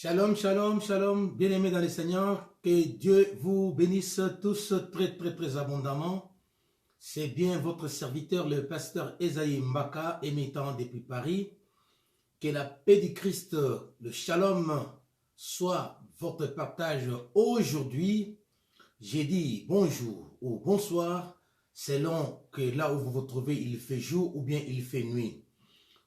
Shalom, shalom, shalom, bien-aimés dans le Seigneur, que Dieu vous bénisse tous très abondamment. C'est bien votre serviteur, le pasteur Esaïe Mbaka, émettant depuis Paris. Que la paix du Christ, le shalom, soit votre partage aujourd'hui. J'ai dit bonjour ou bonsoir, selon que là où vous vous trouvez, il fait jour ou bien il fait nuit.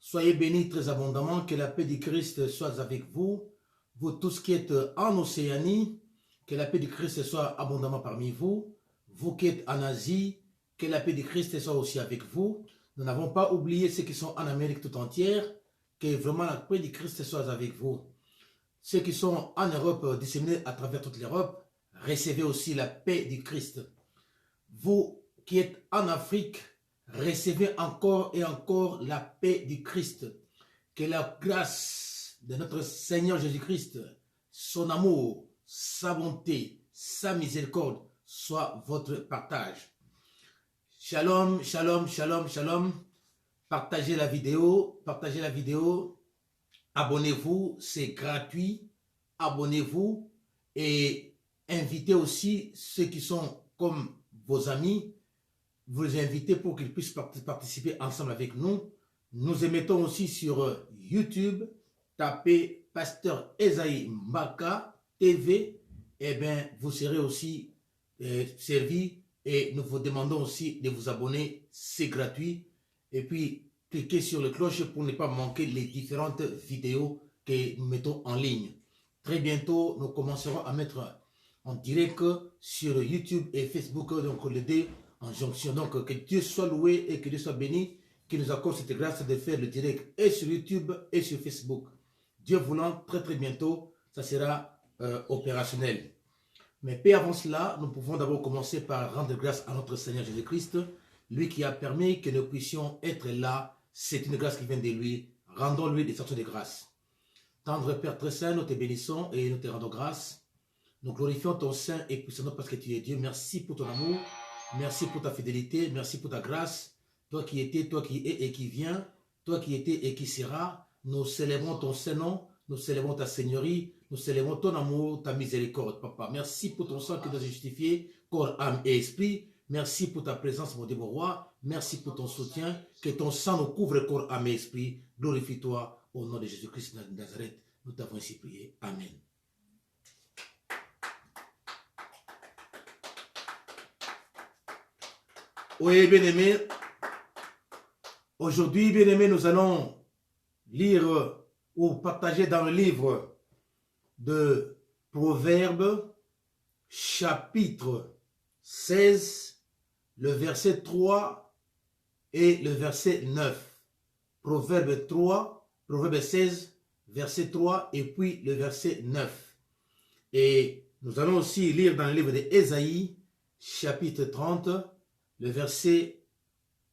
Soyez bénis très abondamment, que la paix du Christ soit avec vous. Vous tous qui êtes en Océanie, que la paix du Christ soit abondamment parmi vous. Vous qui êtes en Asie, que la paix du Christ soit aussi avec vous. Nous n'avons pas oublié ceux qui sont en Amérique tout entière, que vraiment la paix du Christ soit avec vous. Ceux qui sont en Europe, disséminés à travers toute l'Europe, recevez aussi la paix du Christ. Vous qui êtes en Afrique, recevez encore et encore la paix du Christ. Que la grâce de notre Seigneur Jésus-Christ, son amour, sa bonté, sa miséricorde soit votre partage. Shalom, shalom, shalom, shalom. Partagez la vidéo, abonnez-vous, c'est gratuit. Abonnez-vous et invitez aussi ceux qui sont comme vos amis. Vous les invitez pour qu'ils puissent participer ensemble avec nous. Nous émettons aussi sur YouTube. Tapez Pasteur Esaïe Mbaka TV. Eh bien, vous serez aussi servi. Et nous vous demandons aussi de vous abonner. C'est gratuit. Et puis, cliquez sur le cloche pour ne pas manquer les différentes vidéos que nous mettons en ligne. Très bientôt, nous commencerons à mettre en direct sur YouTube et Facebook. Donc, les deux en jonction. Donc, que Dieu soit loué et que Dieu soit béni. Qui nous accorde cette grâce de faire le direct et sur YouTube et sur Facebook. Dieu voulant, très bientôt, ça sera opérationnel. Mais avant cela, nous pouvons d'abord commencer par rendre grâce à notre Seigneur Jésus-Christ, lui qui a permis que nous puissions être là. C'est une grâce qui vient de lui. Rendons-lui des sortes de grâce. Tendre Père très saint, nous te bénissons et nous te rendons grâce. Nous glorifions ton Saint et puissant nom parce que tu es Dieu. Merci pour ton amour. Merci pour ta fidélité. Merci pour ta grâce. Toi qui étais, toi qui es et qui viens, toi qui étais et qui sera, nous célébrons ton Saint-Nom, nous célébrons ta Seigneurie, nous célébrons ton amour, ta miséricorde, Papa. Merci pour ton sang qui nous a justifiés, corps, âme et esprit. Merci pour ta présence, mon Dieu, mon roi. Merci pour ton soutien. Que ton sang nous couvre, corps, âme et esprit. Glorifie-toi au nom de Jésus-Christ de Nazareth. Nous t'avons ainsi prié. Amen. Oui, bien-aimés. Aujourd'hui, bien-aimés, nous allons lire ou partager dans le livre de Proverbes, chapitre 16, le verset 3 et le verset 9. Proverbe 3, Proverbe 16, verset 3 et puis le verset 9. Et nous allons aussi lire dans le livre d'Ésaïe, chapitre 30, le verset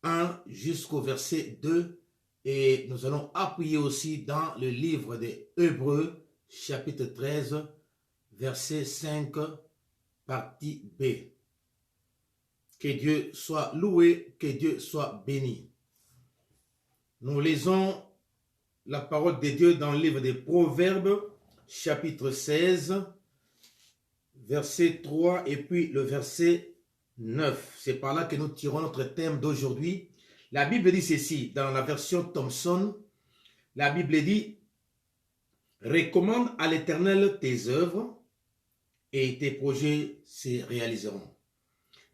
1 jusqu'au verset 2. Et nous allons appuyer aussi dans le livre des Hébreux, chapitre 13, verset 5, partie B. Que Dieu soit loué, que Dieu soit béni. Nous lisons la parole de Dieu dans le livre des Proverbes, chapitre 16, verset 3 et puis le verset 9. C'est par là que nous tirons notre thème d'aujourd'hui. La Bible dit ceci, dans la version Thomson, la Bible dit « Recommande à l'Éternel tes œuvres et tes projets se réaliseront. »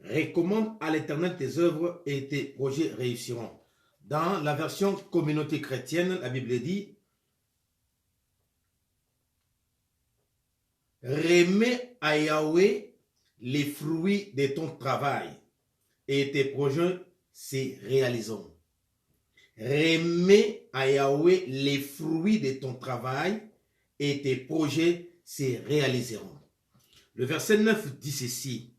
Recommande à l'Éternel tes œuvres et tes projets réussiront. Dans la version Communauté chrétienne, la Bible dit « Remets à Yahweh les fruits de ton travail et tes projets se réaliseront. » Remets à Yahweh les fruits de ton travail et tes projets se réaliseront. Le verset 9 dit ceci.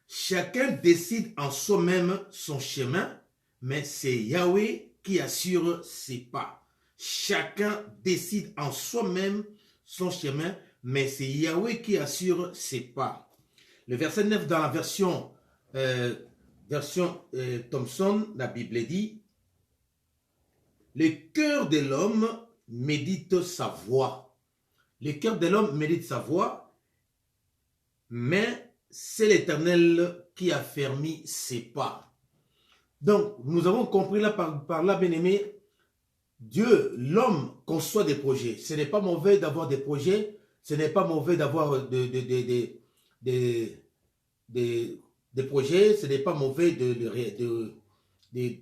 Chacun décide en soi-même son chemin, mais c'est Yahweh qui assure ses pas. Chacun décide en soi-même son chemin, mais c'est Yahweh qui assure ses pas. Le verset 9 dans la version Thomson, la Bible dit « Le cœur de l'homme médite sa voie, Le cœur de l'homme médite sa voix, mais c'est l'Éternel qui a fermé ses pas. Donc, nous avons compris là par là, bien-aimé, Dieu, l'homme conçoit des projets. Ce n'est pas mauvais d'avoir des projets, ce n'est pas mauvais d'avoir des projets, ce n'est pas mauvais de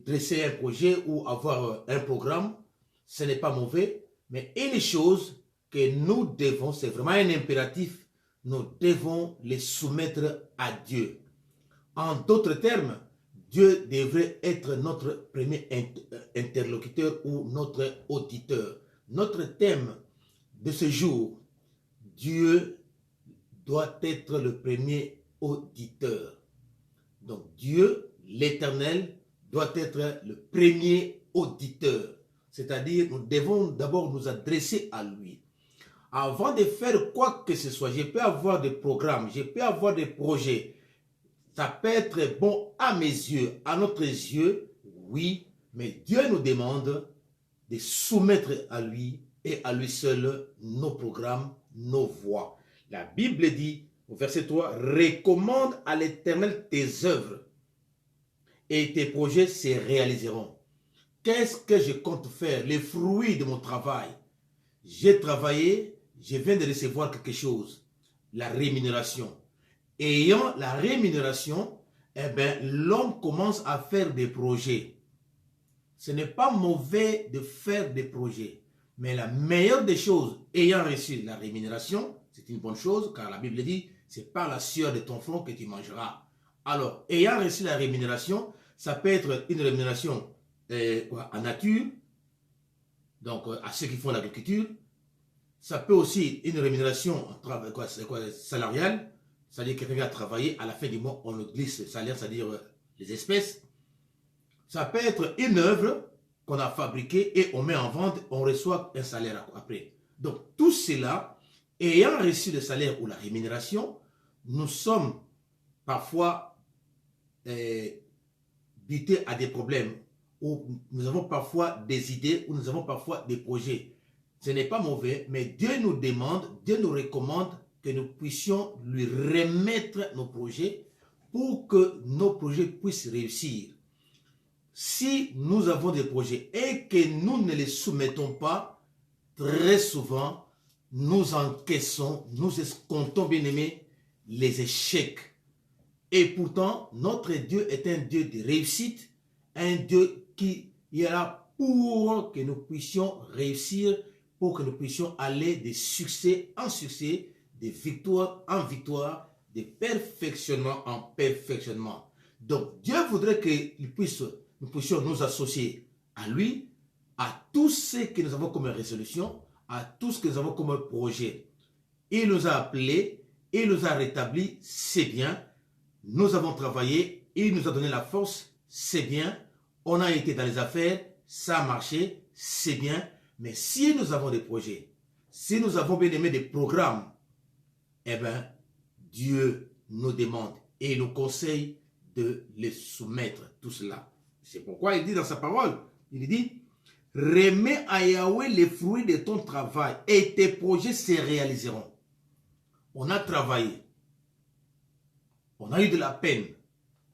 dresser un projet ou avoir un programme, ce n'est pas mauvais, mais une chose que nous devons, c'est vraiment un impératif, nous devons les soumettre à Dieu. En d'autres termes, Dieu devrait être notre premier interlocuteur ou notre auditeur. Notre thème de ce jour, Dieu doit être le premier auditeur. Donc Dieu, l'Éternel, doit être le premier auditeur. C'est-à-dire, nous devons d'abord nous adresser à lui. Avant de faire quoi que ce soit, je peux avoir des programmes, je peux avoir des projets. Ça peut être bon à mes yeux, à notre yeux, oui, mais Dieu nous demande de soumettre à lui et à lui seul nos programmes, nos voies. La Bible dit, au verset 3, « Recommande à l'Éternel tes œuvres et tes projets se réaliseront. » Qu'est-ce que je compte faire? Les fruits de mon travail. J'ai travaillé, je viens de recevoir quelque chose, la rémunération. Ayant la rémunération, eh bien, l'homme commence à faire des projets. Ce n'est pas mauvais de faire des projets, mais la meilleure des choses, ayant reçu la rémunération, c'est une bonne chose, car la Bible dit, c'est par la sueur de ton front que tu mangeras. Alors, ayant reçu la rémunération, ça peut être une rémunération en nature, donc à ceux qui font l'agriculture. Ça peut aussi une rémunération salariale, c'est-à-dire que quelqu'un a travaillé, à la fin du mois, on le glisse le salaire, c'est-à-dire les espèces. Ça peut être une œuvre qu'on a fabriquée et on met en vente, on reçoit un salaire après. Donc, tout cela, ayant reçu le salaire ou la rémunération, nous sommes parfois butés à des problèmes, où nous avons parfois des idées, où nous avons parfois des projets. Ce n'est pas mauvais, mais Dieu nous demande, Dieu nous recommande que nous puissions lui remettre nos projets pour que nos projets puissent réussir. Si nous avons des projets et que nous ne les soumettons pas, très souvent, nous encaissons, nous escomptons, bien aimés, les échecs. Et pourtant, notre Dieu est un Dieu de réussite, un Dieu qui est là pour que nous puissions réussir, pour que nous puissions aller de succès en succès, de victoire en victoire, de perfectionnement en perfectionnement. Donc, Dieu voudrait que nous puissions nous associer à lui, à tout ce que nous avons comme résolution, à tout ce que nous avons comme projet. Il nous a appelés, il nous a rétablis, c'est bien. Nous avons travaillé, il nous a donné la force, c'est bien. On a été dans les affaires, ça a marché, c'est bien. Mais si nous avons des projets, si nous avons bien aimé des programmes, eh bien, Dieu nous demande et nous conseille de les soumettre, tout cela. C'est pourquoi il dit dans sa parole, il dit, remets à Yahweh les fruits de ton travail et tes projets se réaliseront. On a travaillé, on a eu de la peine,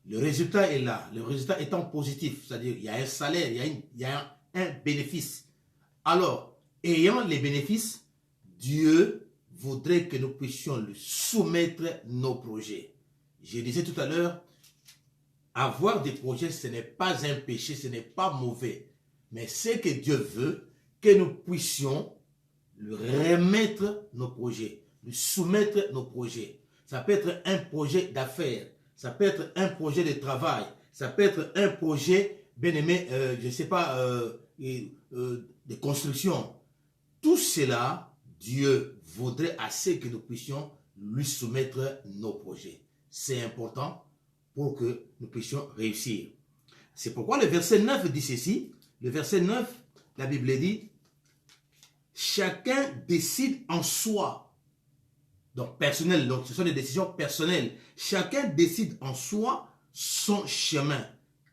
le résultat est là, le résultat étant positif, c'est-à-dire il y a un salaire, il y a un bénéfice. Alors, ayant les bénéfices, Dieu voudrait que nous puissions lui soumettre nos projets. Je disais tout à l'heure, avoir des projets, ce n'est pas un péché, ce n'est pas mauvais. Mais c'est que Dieu veut que nous puissions lui remettre nos projets, lui soumettre nos projets. Ça peut être un projet d'affaires, ça peut être un projet de travail, ça peut être un projet, bien aimé, je ne sais pas, de construction. Tout cela, Dieu voudrait assez que nous puissions lui soumettre nos projets. C'est important pour que nous puissions réussir. C'est pourquoi le verset 9 dit ceci. Le verset 9, la Bible dit, chacun décide en soi. Donc personnel, donc ce sont des décisions personnelles. Chacun décide en soi son chemin.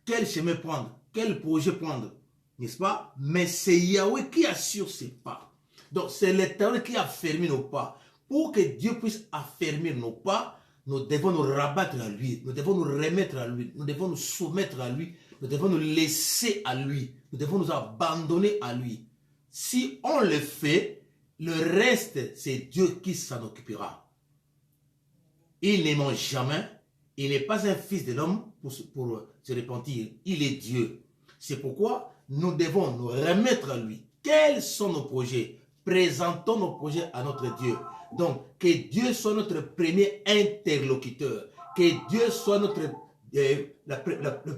Quel chemin prendre? Quel projet prendre? N'est-ce pas? Mais c'est Yahweh qui assure ses pas. Donc, c'est l'Éternel qui a fermé nos pas. Pour que Dieu puisse affermir nos pas, nous devons nous rabattre à lui. Nous devons nous remettre à lui. Nous devons nous soumettre à lui. Nous devons nous laisser à lui. Nous devons nous abandonner à lui. Si on le fait, le reste, c'est Dieu qui s'en occupera. Il ne ment jamais. Il n'est pas un fils de l'homme pour se repentir. Il est Dieu. C'est pourquoi nous devons nous remettre à lui. Quels sont nos projets? Présentons nos projets à notre Dieu. Donc, que Dieu soit notre premier interlocuteur. Que Dieu soit le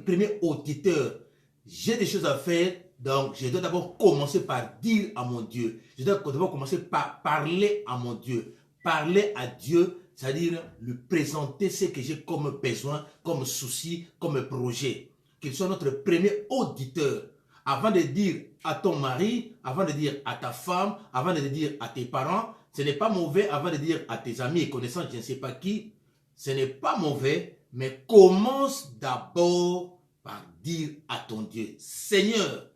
premier auditeur. J'ai des choses à faire, donc je dois d'abord commencer par dire à mon Dieu. Je dois d'abord commencer par parler à mon Dieu. Parler à Dieu, c'est-à-dire lui présenter ce que j'ai comme besoin, comme souci, comme projet. Qu'il soit notre premier auditeur. Avant de dire à ton mari, avant de dire à ta femme, avant de dire à tes parents, ce n'est pas mauvais avant de dire à tes amis et connaissances, je ne sais pas qui, ce n'est pas mauvais, mais commence d'abord par dire à ton Dieu, Seigneur,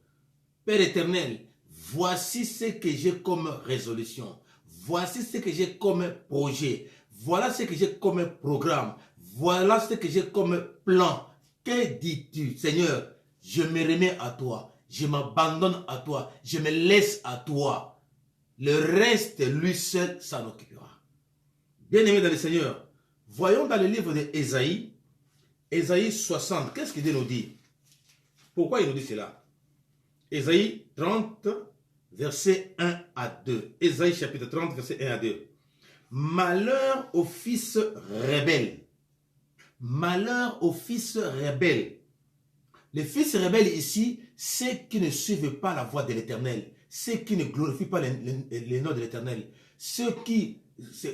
Père éternel, voici ce que j'ai comme résolution, voici ce que j'ai comme projet, voilà ce que j'ai comme programme, voilà ce que j'ai comme plan. Que dis-tu, Seigneur? Je me remets à toi. Je m'abandonne à toi. Je me laisse à toi. Le reste, lui seul s'en occupera. Bien-aimé dans le Seigneur, voyons dans le livre d'Ésaïe, Ésaïe 60, qu'est-ce qu'il nous dit? Pourquoi il nous dit cela? Ésaïe 30, versets 1 à 2. Ésaïe chapitre 30, versets 1 à 2. Malheur aux fils rebelles. Malheur aux fils rebelles. Les fils rebelles ici, ceux qui ne suivent pas la voie de l'Éternel, ceux qui ne glorifient pas les noms de l'Éternel, ceux qui se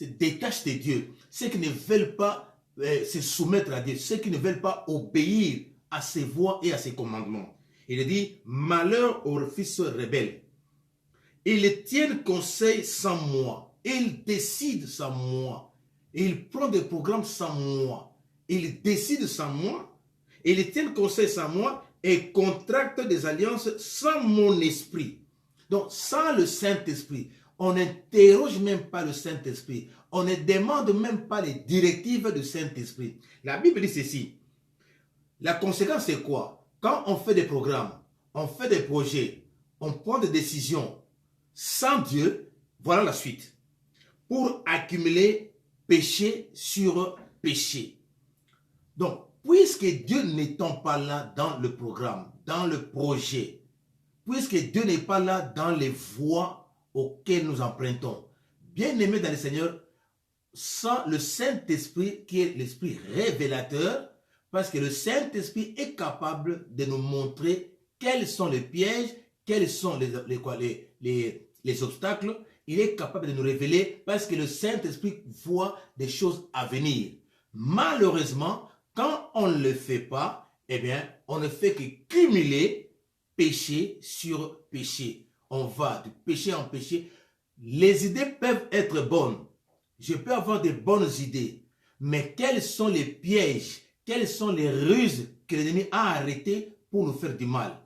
détachent de Dieu, ceux qui ne veulent pas se soumettre à Dieu, ceux qui ne veulent pas obéir à ses voies et à ses commandements. Il dit, malheur aux fils rebelles. Ils tiennent conseil sans moi, ils décident sans moi, ils prennent des programmes sans moi, ils décident sans moi, ils tiennent conseil sans moi et contractent des alliances sans mon esprit. Donc, sans le Saint-Esprit, on n'interroge même pas le Saint-Esprit. On ne demande même pas les directives du Saint-Esprit. La Bible dit ceci. La conséquence, c'est quoi? Quand on fait des programmes, on fait des projets, on prend des décisions sans Dieu, voilà la suite. Pour accumuler péché sur péché. Donc, puisque Dieu n'étant pas là dans le programme, dans le projet, puisque Dieu n'est pas là dans les voies auxquelles nous empruntons, bien aimé dans le Seigneur, sans le Saint-Esprit qui est l'Esprit révélateur, parce que le Saint-Esprit est capable de nous montrer quels sont les pièges, quels sont les obstacles. Il est capable de nous révéler parce que le Saint-Esprit voit des choses à venir. Malheureusement, quand on ne le fait pas, eh bien, on ne fait que cumuler péché sur péché. On va de péché en péché. Les idées peuvent être bonnes. Je peux avoir de bonnes idées. Mais quels sont les pièges, quelles sont les ruses que l'ennemi a arrêtées pour nous faire du mal?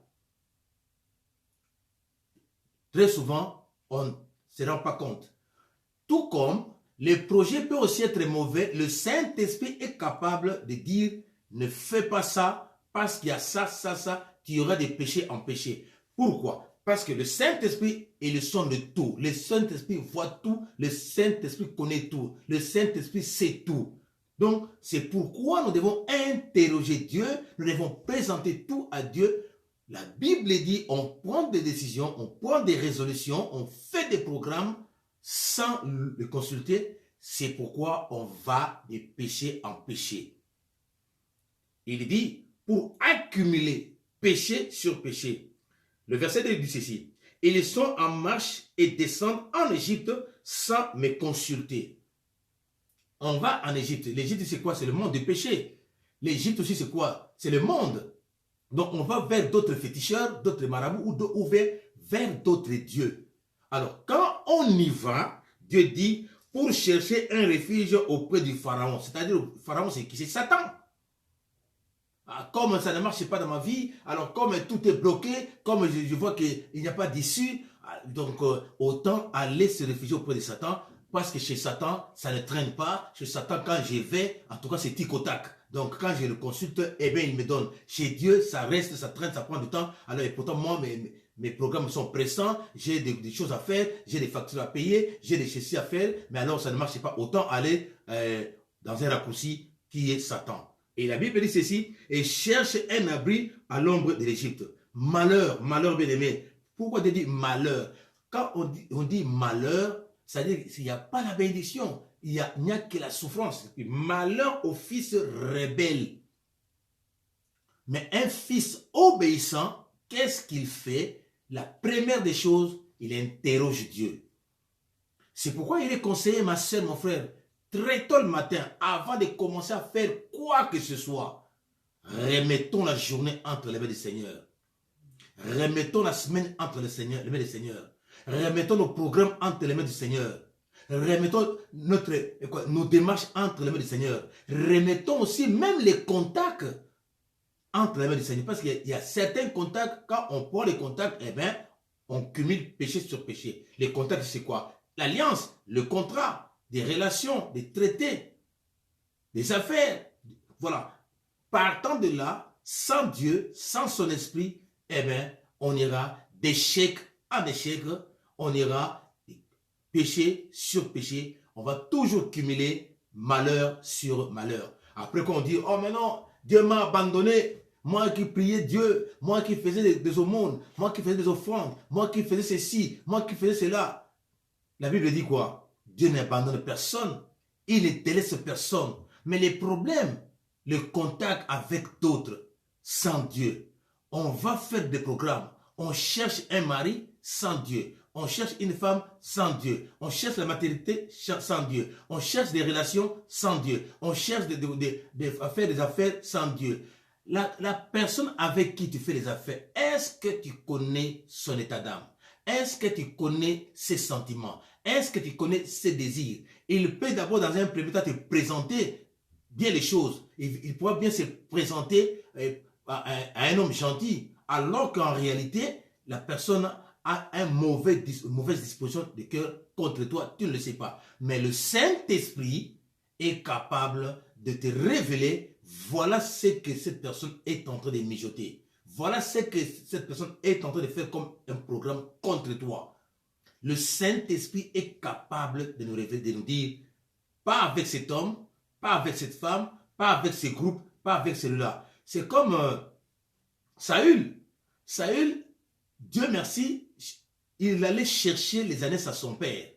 Très souvent, on ne se rend pas compte. Tout comme les projets peuvent aussi être mauvais, le Saint-Esprit est capable de dire ne fais pas ça parce qu'il y a ça, ça, ça, tu auras des péchés en péché. Pourquoi? Parce que le Saint-Esprit est le son de tout. Le Saint-Esprit voit tout. Le Saint-Esprit connaît tout. Le Saint-Esprit sait tout. Donc, c'est pourquoi nous devons interroger Dieu. Nous devons présenter tout à Dieu. La Bible dit, on prend des décisions, on prend des résolutions, on fait des programmes sans le consulter. C'est pourquoi on va de péché en péché. Il dit, pour accumuler péché sur péché. Le verset 2 dit ceci. Ils sont en marche et descendent en Égypte sans me consulter. On va en Égypte. L'Égypte, c'est quoi? C'est le monde du péché. L'Égypte aussi, c'est quoi? C'est le monde. Donc, on va vers d'autres féticheurs, d'autres marabouts ou vers d'autres dieux. Alors, quand on y va, Dieu dit, pour chercher un refuge auprès du Pharaon. C'est-à-dire, le Pharaon, c'est qui? C'est Satan. Comme ça ne marche pas dans ma vie, alors comme tout est bloqué, comme je vois qu'il n'y a pas d'issue, Donc, autant aller se réfugier auprès de Satan, parce que chez Satan, ça ne traîne pas. Chez Satan, quand je vais, en tout cas, c'est tic au tac. Donc, quand je le consulte, eh bien, il me donne. Chez Dieu, ça reste, ça traîne, ça prend du temps. Alors, et pourtant, moi, mes programmes sont pressants. J'ai des choses à faire, j'ai des factures à payer, j'ai des ceci à faire. Mais alors, ça ne marche pas. Autant aller dans un raccourci qui est Satan. Et la Bible dit ceci, et cherche un abri à l'ombre de l'Égypte. Malheur, malheur bien aimé. Pourquoi on dit malheur? Quand on dit malheur, c'est-à-dire qu'il n'y a pas la bénédiction, il n'y a que la souffrance. Et puis, malheur au fils rebelle. Mais un fils obéissant, qu'est-ce qu'il fait? La première des choses, il interroge Dieu. C'est pourquoi il est conseillé, ma soeur, mon frère, très tôt le matin, avant de commencer à faire quoi que ce soit, remettons la journée entre les mains du Seigneur. Remettons la semaine entre les mains du Seigneur. Remettons nos programmes entre les mains du Seigneur. Remettons nos démarches entre les mains du Seigneur. Remettons aussi même les contacts entre les mains du Seigneur. Parce qu'il y a certains contacts, quand on prend les contacts, eh bien, on cumule péché sur péché. Les contacts, c'est quoi? L'alliance, le contrat, des relations, des traités, des affaires. Voilà. Partant de là, sans Dieu, sans son esprit, eh bien, on ira d'échec en échec, on ira péché sur péché, on va toujours cumuler malheur sur malheur. Après qu'on dit, oh mais non, Dieu m'a abandonné, moi qui priais Dieu, moi qui faisais des aumônes, moi qui faisais des offrandes, moi qui faisais ceci, moi qui faisais cela. La Bible dit quoi? Dieu n'abandonne personne, il ne délaisse personne. Mais les problèmes, le contact avec d'autres, sans Dieu, on va faire des programmes. On cherche un mari sans Dieu. On cherche une femme sans Dieu. On cherche la maternité sans Dieu. On cherche des relations sans Dieu. On cherche à faire des affaires sans Dieu. La personne avec qui tu fais les affaires, est-ce que tu connais son état d'âme? Est-ce que tu connais ses sentiments? Est-ce que tu connais ses désirs? Il peut d'abord dans un premier temps te présenter bien les choses. Il pourra bien se présenter à un homme gentil, alors qu'en réalité, la personne a une mauvaise disposition de cœur contre toi, tu ne le sais pas. Mais le Saint-Esprit est capable de te révéler, voilà ce que cette personne est en train de mijoter. Voilà ce que cette personne est en train de faire comme un programme contre toi. Le Saint-Esprit est capable de nous révéler, de nous dire, pas avec cet homme, pas avec cette femme, pas avec ce groupe, pas avec celui-là. C'est comme Saül. Saül, Dieu merci, il allait chercher les années à son père.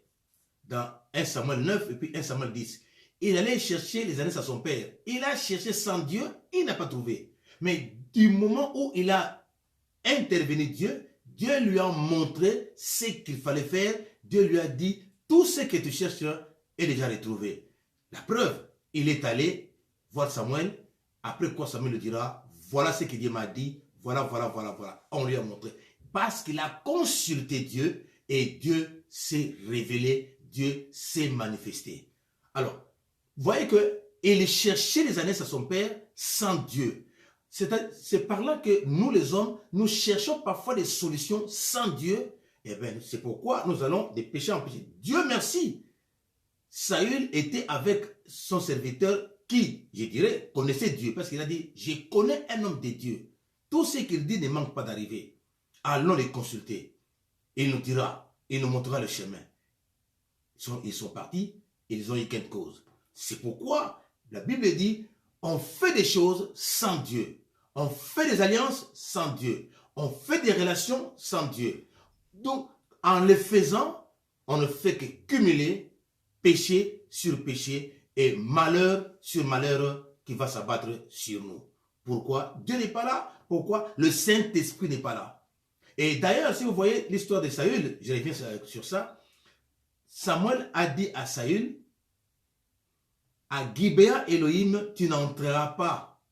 Dans 1 Samuel 9 et puis 1 Samuel 10. Il allait chercher les années à son père. Il a cherché sans Dieu, il n'a pas trouvé. Mais du moment où il a intervenu Dieu, Dieu lui a montré ce qu'il fallait faire. Dieu lui a dit, tout ce que tu cherches est déjà retrouvé. La preuve, il est allé voir Samuel. Après quoi Samuel lui dira, voilà ce que Dieu m'a dit. Voilà. On lui a montré. Parce qu'il a consulté Dieu et Dieu s'est révélé, Dieu s'est manifesté. Alors, vous voyez qu'il cherchait les années à son père sans Dieu. C'est par là que nous les hommes, nous cherchons parfois des solutions sans Dieu. Et bien, c'est pourquoi nous allons des péchés en péché. Dieu merci. Saül était avec son serviteur qui, je dirais, connaissait Dieu. Parce qu'il a dit, je connais un homme de Dieu. Tout ce qu'il dit ne manque pas d'arriver. Allons les consulter. Il nous dira, il nous montrera le chemin. Ils sont partis, ils ont eu quelque cause. C'est pourquoi la Bible dit, on fait des choses sans Dieu. On fait des alliances sans Dieu. On fait des relations sans Dieu. Donc, en le faisant, on ne fait que cumuler péché sur péché et malheur sur malheur qui va s'abattre sur nous. Pourquoi? Dieu n'est pas là. Pourquoi? Le Saint-Esprit n'est pas là. Et d'ailleurs, si vous voyez l'histoire de Saül, je reviens sur ça, Samuel a dit à Saül, à Gibéa Elohim, tu n'entreras pas,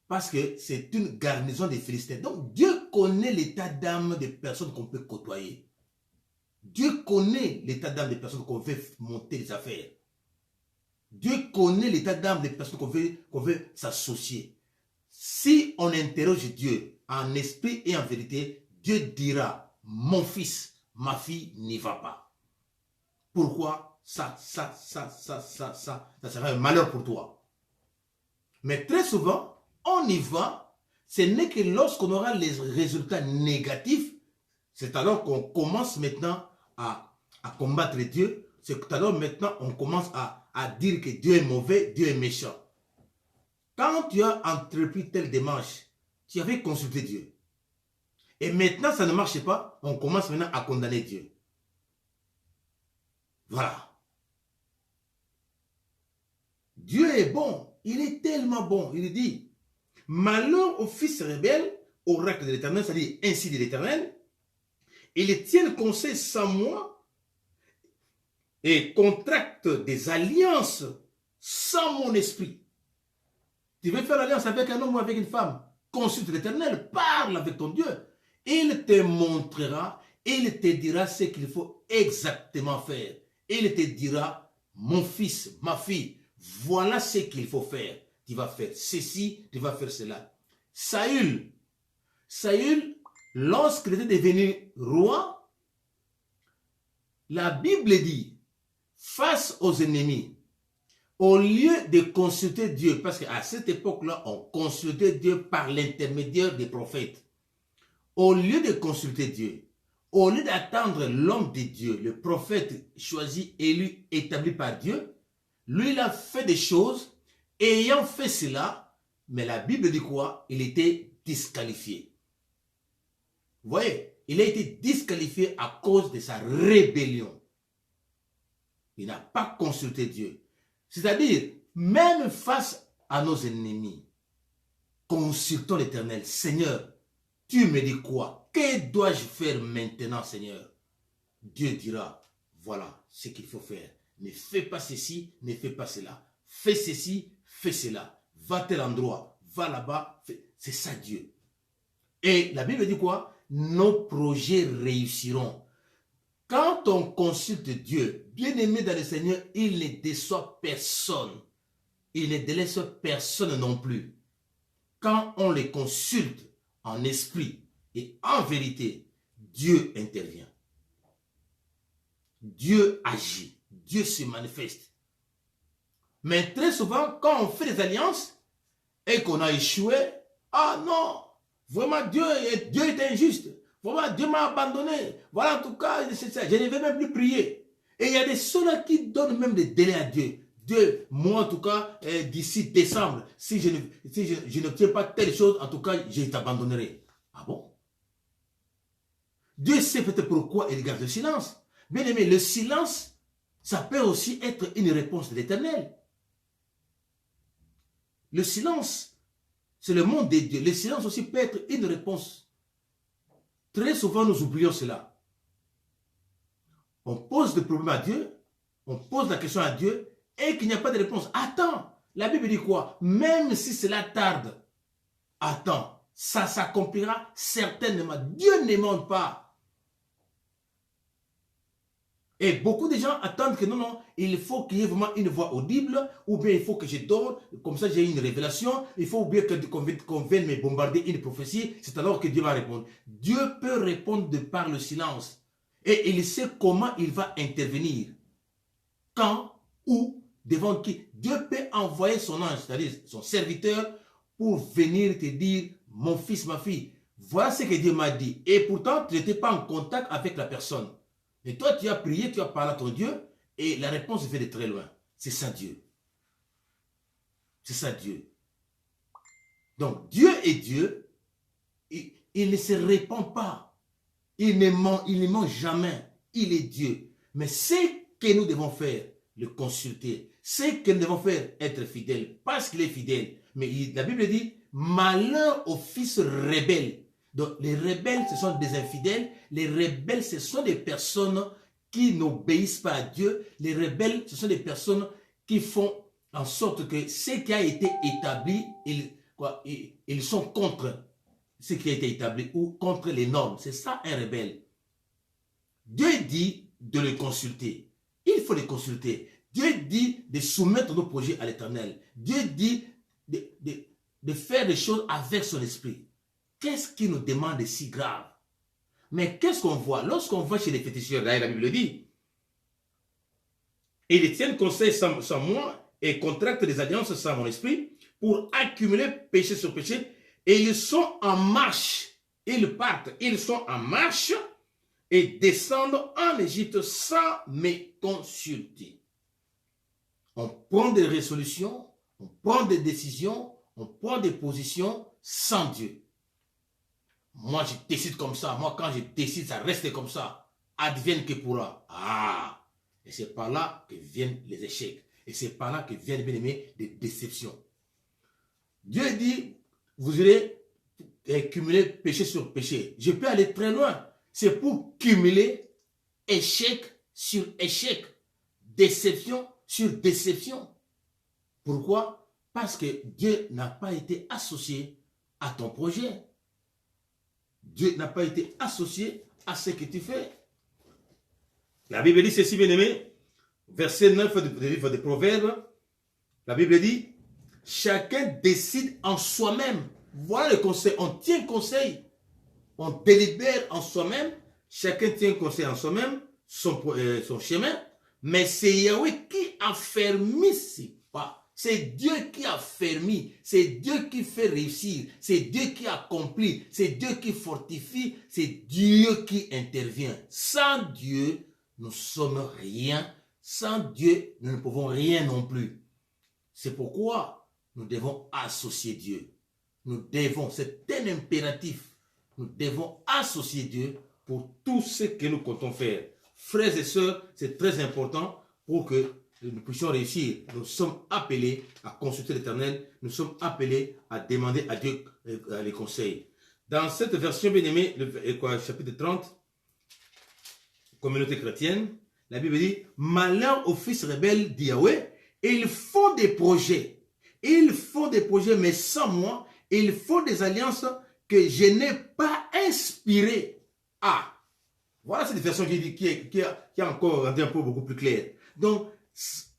parce que c'est une garnison des Philistins. Donc Dieu connaît l'état d'âme des personnes qu'on peut côtoyer. Dieu connaît l'état d'âme des personnes qu'on veut monter les affaires. Dieu connaît l'état d'âme des personnes qu'on veut s'associer. Si on interroge Dieu en esprit et en vérité, Dieu dira, mon fils, ma fille n'y va pas. Pourquoi? Ça sera un malheur pour toi. Mais très souvent, on y va, ce n'est que lorsqu'on aura les résultats négatifs, c'est alors qu'on commence maintenant à combattre Dieu, c'est alors maintenant on commence à dire que Dieu est mauvais, Dieu est méchant. Quand tu as entrepris telle démarche, tu avais consulté Dieu. Et maintenant ça ne marche pas, on commence maintenant à condamner Dieu. Voilà. Dieu est bon, il est tellement bon, il dit, malheur aux fils rebelles, oracle de l'Éternel, c'est-à-dire ainsi de l'Éternel, ils tiennent conseil sans moi et contractent des alliances sans mon esprit. Tu veux faire l'alliance avec un homme ou avec une femme, consulte l'Éternel, parle avec ton Dieu. Il te montrera, il te dira ce qu'il faut exactement faire. Il te dira, mon fils, ma fille, voilà ce qu'il faut faire. Tu vas faire ceci, tu vas faire cela. Saül, lorsqu'il était devenu roi, la Bible dit, face aux ennemis, au lieu de consulter Dieu, parce qu'à cette époque-là, on consultait Dieu par l'intermédiaire des prophètes. Au lieu de consulter Dieu, au lieu d'attendre l'homme de Dieu, le prophète choisi, élu, établi par Dieu, lui, il a fait des choses, et ayant fait cela, mais la Bible dit quoi? Il était disqualifié. Vous voyez, il a été disqualifié à cause de sa rébellion. Il n'a pas consulté Dieu. C'est-à-dire, même face à nos ennemis, consultons l'Éternel. Seigneur, tu me dis quoi? Que dois-je faire maintenant, Seigneur? Dieu dira, voilà ce qu'il faut faire. Ne fais pas ceci, ne fais pas cela. Fais ceci, fais cela. Va à tel endroit, va là-bas. C'est ça Dieu. Et la Bible dit quoi? Nos projets réussiront. Quand on consulte Dieu, bien-aimé dans le Seigneur, il ne déçoit personne. Il ne délaisse personne non plus. Quand on les consulte en esprit et en vérité, Dieu intervient. Dieu agit. Dieu se manifeste. Mais très souvent, quand on fait des alliances et qu'on a échoué, ah non, vraiment Dieu est injuste. Voilà, Dieu m'a abandonné. Voilà, en tout cas, je ne vais même plus prier. Et il y a des ceux-là qui donnent même des délais à Dieu. Dieu, moi en tout cas, d'ici décembre, si je n'obtiens pas telle chose, en tout cas, je t'abandonnerai. Ah bon? Dieu sait peut-être pourquoi il garde le silence. Bien aimé, le silence, ça peut aussi être une réponse de l'Éternel. Le silence, c'est le monde de Dieu. Le silence aussi peut être une réponse. Très souvent, nous oublions cela. On pose le problème à Dieu, on pose la question à Dieu, et qu'il n'y a pas de réponse. Attends, la Bible dit quoi? Même si cela tarde, attends, ça s'accomplira certainement. Dieu ne ment pas. Et beaucoup de gens attendent que non, il faut qu'il y ait vraiment une voix audible, ou bien il faut que je dors, comme ça j'ai une révélation, il faut bien qu'on vienne me bombarder une prophétie, c'est alors que Dieu va répondre. Dieu peut répondre de par le silence. Et il sait comment il va intervenir. Quand, où, devant qui. Dieu peut envoyer son ange, c'est-à-dire son serviteur, pour venir te dire, mon fils, ma fille, voilà ce que Dieu m'a dit. Et pourtant, tu n'étais pas en contact avec la personne. Et toi, tu as prié, tu as parlé à ton Dieu, et la réponse vient de très loin. C'est ça Dieu. C'est ça Dieu. Donc, Dieu est Dieu, il ne se répand pas. Il ne ment jamais. Il est Dieu. Mais ce que nous devons faire, le consulter. Ce que nous devons faire, être fidèles, parce qu'il est fidèle. Mais la Bible dit, malheur aux fils rebelles. Donc, les rebelles, ce sont des infidèles. Les rebelles, ce sont des personnes qui n'obéissent pas à Dieu. Les rebelles, ce sont des personnes qui font en sorte que ce qui a été établi, ils sont contre ce qui a été établi ou contre les normes. C'est ça un rebelle. Dieu dit de les consulter. Il faut les consulter. Dieu dit de soumettre nos projets à l'Éternel. Dieu dit de faire des choses avec son esprit. Qu'est-ce qui nous demande de si grave? Mais qu'est-ce qu'on voit? Lorsqu'on va chez les féticheurs, là, la Bible dit, et ils tiennent conseil sans moi et contractent des alliances sans mon esprit pour accumuler péché sur péché. Et ils sont en marche. Ils partent. Ils sont en marche et descendent en Égypte sans me consulter. On prend des résolutions, on prend des décisions, on prend des positions sans Dieu. Moi, je décide comme ça. Moi, quand je décide, ça reste comme ça. Advienne que pourra. Ah! Et c'est par là que viennent les échecs. Et c'est par là que viennent, bien aimés, des déceptions. Dieu dit, vous allez cumuler péché sur péché. Je peux aller très loin. C'est pour cumuler échec sur échec. Déception sur déception. Pourquoi? Parce que Dieu n'a pas été associé à ton projet. Dieu n'a pas été associé à ce que tu fais. La Bible dit ceci, bien aimé, verset 9 du livre des Proverbes. La Bible dit, chacun décide en soi-même. Voilà le conseil. On tient conseil. On délibère en soi-même. Chacun tient conseil en soi-même, son chemin. Mais c'est Yahweh qui a fermé ses pas. C'est Dieu qui a fermé. C'est Dieu qui fait réussir. C'est Dieu qui accomplit. C'est Dieu qui fortifie. C'est Dieu qui intervient. Sans Dieu, nous ne sommes rien. Sans Dieu, nous ne pouvons rien non plus. C'est pourquoi nous devons associer Dieu. Nous devons, c'est un impératif. Nous devons associer Dieu pour tout ce que nous comptons faire. Frères et sœurs, c'est très important pour que nous puissions réussir. Nous sommes appelés à consulter l'Éternel. Nous sommes appelés à demander à Dieu les conseils. Dans cette version bien-aimée, chapitre 30, communauté chrétienne, la Bible dit, malheur aux fils rebelles d'Yahweh, ils font des projets. Ils font des projets, mais sans moi. Ils font des alliances que je n'ai pas inspirées. Ah, voilà cette version qui est encore un peu beaucoup plus claire. Donc,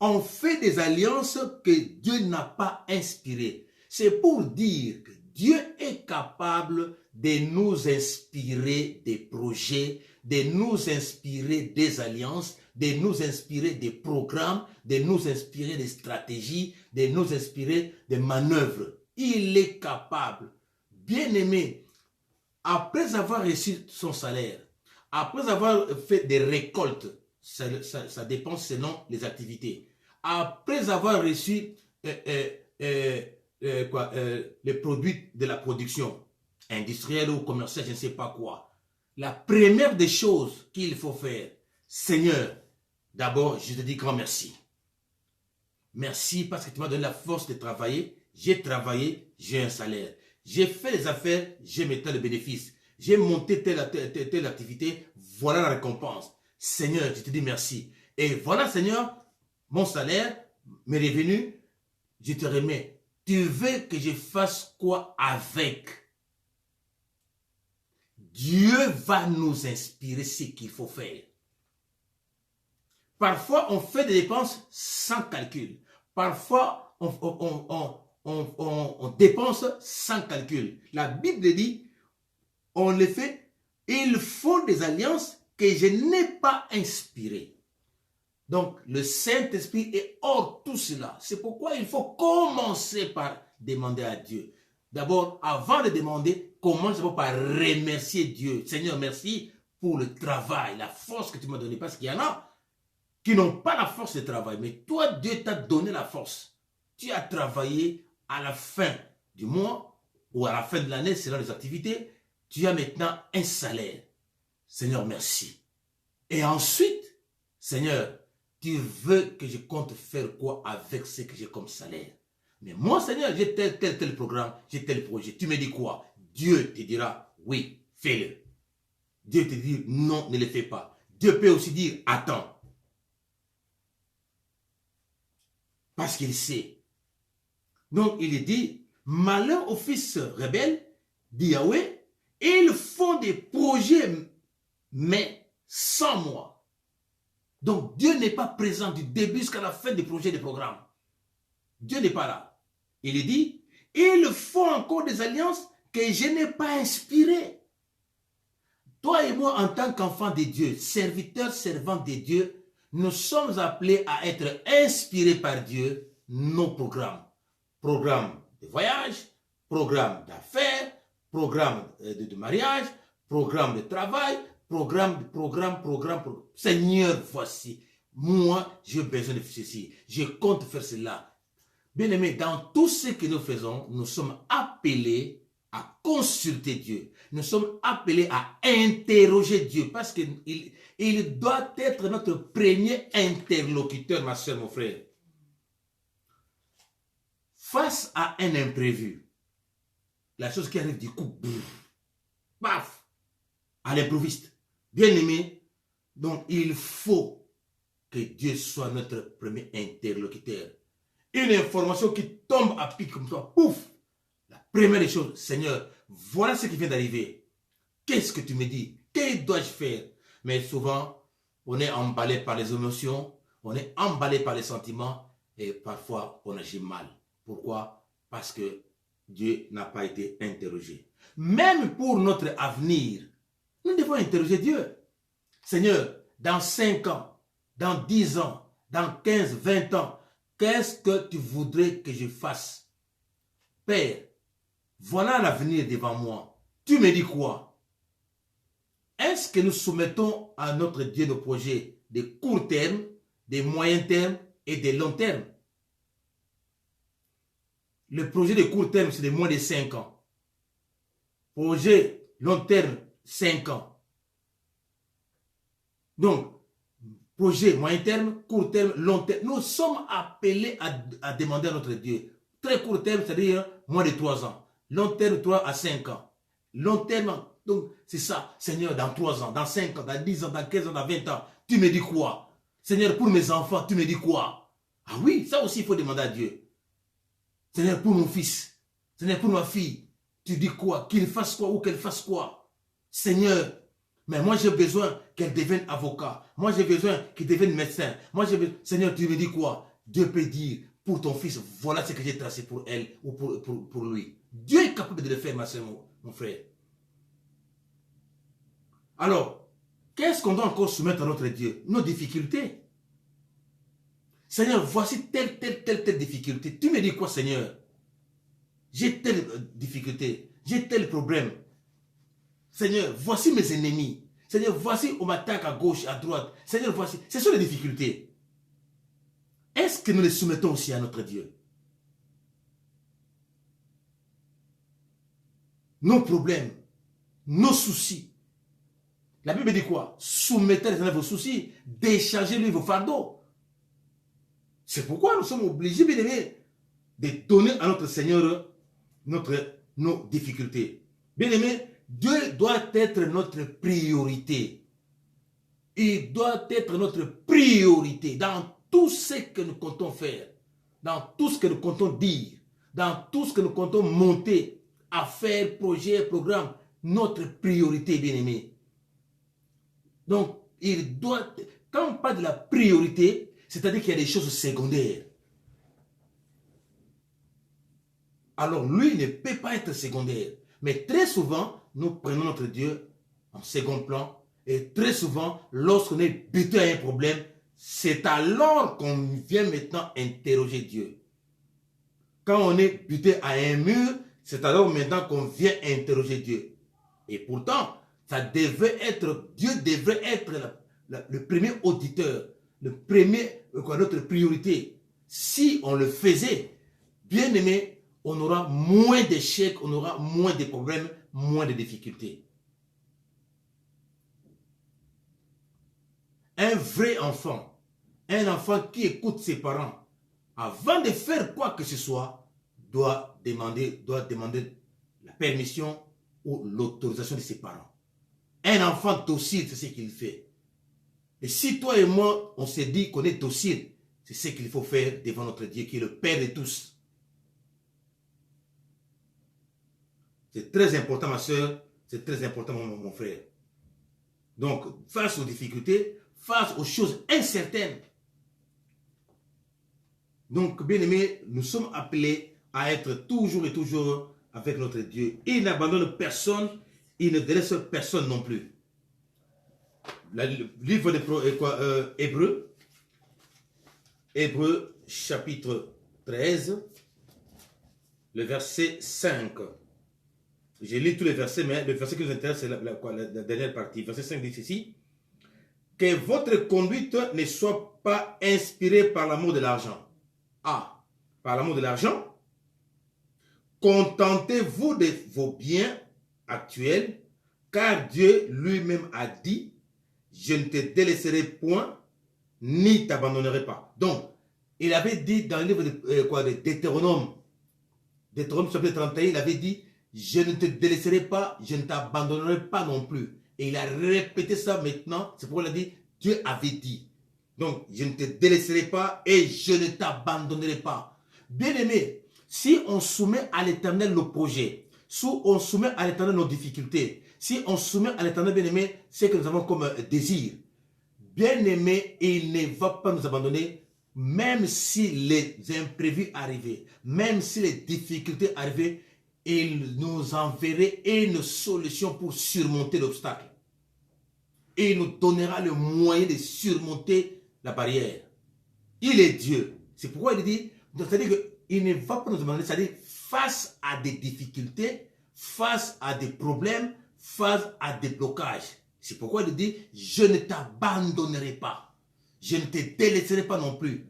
on fait des alliances que Dieu n'a pas inspirées. C'est pour dire que Dieu est capable de nous inspirer des projets, de nous inspirer des alliances, de nous inspirer des programmes, de nous inspirer des stratégies, de nous inspirer des manœuvres. Il est capable. Bien-aimé, après avoir reçu son salaire, après avoir fait des récoltes, ça dépend selon les activités. Après avoir reçu les produits de la production industrielle ou commerciale, je ne sais pas quoi, la première des choses qu'il faut faire, Seigneur, d'abord, je te dis grand merci. Merci parce que tu m'as donné la force de travailler. J'ai travaillé, j'ai un salaire. J'ai fait les affaires, j'ai maintenant le bénéfice. J'ai monté telle activité, voilà la récompense. Seigneur, je te dis merci. Et voilà, Seigneur, mon salaire, mes revenus, je te remets. Tu veux que je fasse quoi avec? Dieu va nous inspirer ce qu'il faut faire. Parfois, on fait des dépenses sans calcul. Parfois, on dépense sans calcul. La Bible dit, on les fait, ils font des alliances que je n'ai pas inspirées. Donc, le Saint-Esprit est hors tout cela. C'est pourquoi il faut commencer par demander à Dieu. D'abord, avant de demander, commence par remercier Dieu. Seigneur, merci pour le travail, la force que tu m'as donnée. Parce qu'il y en a qui n'ont pas la force de travail. Mais toi, Dieu t'a donné la force. Tu as travaillé à la fin du mois ou à la fin de l'année, selon les activités. Tu as maintenant un salaire. Seigneur, merci. Et ensuite, Seigneur, tu veux que je compte faire quoi avec ce que j'ai comme salaire? Mais moi, Seigneur, j'ai tel programme, j'ai tel projet. Tu me dis quoi? Dieu te dira, oui, fais-le. Dieu te dit, non, ne le fais pas. Dieu peut aussi dire, attends. Parce qu'il sait. Donc, il dit, malheur aux fils rebelles d'Yahweh, ils font des projets, mais sans moi. Donc, Dieu n'est pas présent du début jusqu'à la fin des projets, des programmes. Dieu n'est pas là. Il dit, ils font encore des alliances que je n'ai pas inspirées. Toi et moi, en tant qu'enfants de Dieu, serviteurs, servants de Dieu, nous sommes appelés à être inspirés par Dieu, nos programmes. Programme de voyage, programme d'affaires, programme de mariage, programme de travail, programme. Seigneur, voici, moi, j'ai besoin de faire ceci. Je compte faire cela. Bien aimé, dans tout ce que nous faisons, nous sommes appelés à consulter Dieu. Nous sommes appelés à interroger Dieu parce qu'il doit être notre premier interlocuteur, ma soeur, mon frère. Face à un imprévu, la chose qui arrive du coup, paf, à l'improviste. Bien aimé, donc il faut que Dieu soit notre premier interlocuteur. Une information qui tombe à pic comme ça, pouf, la première des choses, Seigneur, voilà ce qui vient d'arriver. Qu'est-ce que tu me dis? Que dois-je faire? Mais souvent, on est emballé par les émotions, on est emballé par les sentiments et parfois on agit mal. Pourquoi? Parce que Dieu n'a pas été interrogé. Même pour notre avenir, nous devons interroger Dieu. Seigneur, dans 5 ans, dans 10 ans, dans 15, 20 ans, qu'est-ce que tu voudrais que je fasse? Père, voilà l'avenir devant moi. Tu me dis quoi? Est-ce que nous soumettons à notre Dieu nos projets de court terme, de moyen terme et de long terme? Le projet de court terme, c'est de moins de 5 ans. Projet long terme, 5 ans. Donc, projet moyen terme, court terme, long terme. Nous sommes appelés à demander à notre Dieu. Très court terme, c'est-à-dire moins de 3 ans. Long terme, 3 à 5 ans. Long terme, donc c'est ça. Seigneur, dans 3 ans, dans 5 ans, dans 10 ans, dans 15 ans, dans 20 ans, tu me dis quoi? Seigneur, pour mes enfants, tu me dis quoi? Ah oui, ça aussi, il faut demander à Dieu. Seigneur, pour mon fils, Seigneur, pour ma fille, tu dis quoi? Qu'il fasse quoi ou qu'elle fasse quoi? Seigneur, mais moi j'ai besoin qu'elle devienne avocat. Moi j'ai besoin qu'il devienne médecin. Moi j'ai besoin... Seigneur, tu me dis quoi? Dieu peut dire, pour ton fils, voilà ce que j'ai tracé pour elle ou pour lui. Dieu est capable de le faire, ma soeur, mon frère. Alors, qu'est-ce qu'on doit encore soumettre à notre Dieu? Nos difficultés. Seigneur, voici telle difficulté. Tu me dis quoi, Seigneur? J'ai telle difficulté, j'ai tel problème. Seigneur, voici mes ennemis. Seigneur, voici on m'attaque à gauche, à droite. Seigneur, voici. Ce sont les difficultés. Est-ce que nous les soumettons aussi à notre Dieu? Nos problèmes, nos soucis. La Bible dit quoi? Soumettez à l'Éternel vos soucis, déchargez-lui vos fardeaux. C'est pourquoi nous sommes obligés, bien aimés, de donner à notre Seigneur nos difficultés. Bien aimé, Dieu doit être notre priorité. Il doit être notre priorité dans tout ce que nous comptons faire, dans tout ce que nous comptons dire, dans tout ce que nous comptons monter, affaires, projets, programmes. Notre priorité, bien aimé. Donc, quand on parle de la priorité, c'est-à-dire qu'il y a des choses secondaires. Alors lui ne peut pas être secondaire. Mais très souvent, nous prenons notre Dieu en second plan. Et très souvent, lorsqu'on est buté à un problème, c'est alors qu'on vient maintenant interroger Dieu. Quand on est buté à un mur, c'est alors maintenant qu'on vient interroger Dieu. Et pourtant, Dieu devrait être le premier auditeur, notre priorité. Si on le faisait, bien aimé, on aura moins d'échecs, on aura moins de problèmes, moins de difficultés. Un vrai enfant, un enfant qui écoute ses parents, avant de faire quoi que ce soit, doit demander la permission ou l'autorisation de ses parents. Un enfant docile, c'est ce qu'il fait. Et si toi et moi, on se dit qu'on est docile, c'est ce qu'il faut faire devant notre Dieu qui est le Père de tous. C'est très important, ma soeur, c'est très important, mon frère. Donc, face aux difficultés, face aux choses incertaines. Donc, bien aimé, nous sommes appelés à être toujours et toujours avec notre Dieu. Il n'abandonne personne, il ne délaisse personne non plus. le livre de Hébreux, Hébreux chapitre 13, le verset 5. J'ai lu tous les versets, mais le verset qui nous intéresse, c'est la dernière partie. Verset 5 dit ceci: que votre conduite ne soit pas inspirée par l'amour de l'argent. Ah, par l'amour de l'argent, contentez-vous de vos biens actuels, car Dieu lui-même a dit: je ne te délaisserai point, ni t'abandonnerai pas. Donc, il avait dit dans le livre de Deutéronome, Deutéronome chapitre 31, il avait dit: je ne te délaisserai pas, je ne t'abandonnerai pas non plus. Et il a répété ça maintenant, c'est pourquoi il a dit: Dieu avait dit. Donc, je ne te délaisserai pas et je ne t'abandonnerai pas. Bien aimé, si on soumet à l'Éternel nos projets, si on soumet à l'Éternel nos difficultés, si on soumet à l'Éternel, bien aimé, ce que nous avons comme désir, bien aimé, il ne va pas nous abandonner, même si les imprévus arrivaient, même si les difficultés arrivaient, il nous enverrait une solution pour surmonter l'obstacle. Et il nous donnera le moyen de surmonter la barrière. Il est Dieu. C'est pourquoi il dit, c'est-à-dire qu'il ne va pas nous abandonner, c'est-à-dire face à des difficultés, face à des problèmes, face à des blocages. C'est pourquoi il dit: je ne t'abandonnerai pas. Je ne te délaisserai pas non plus.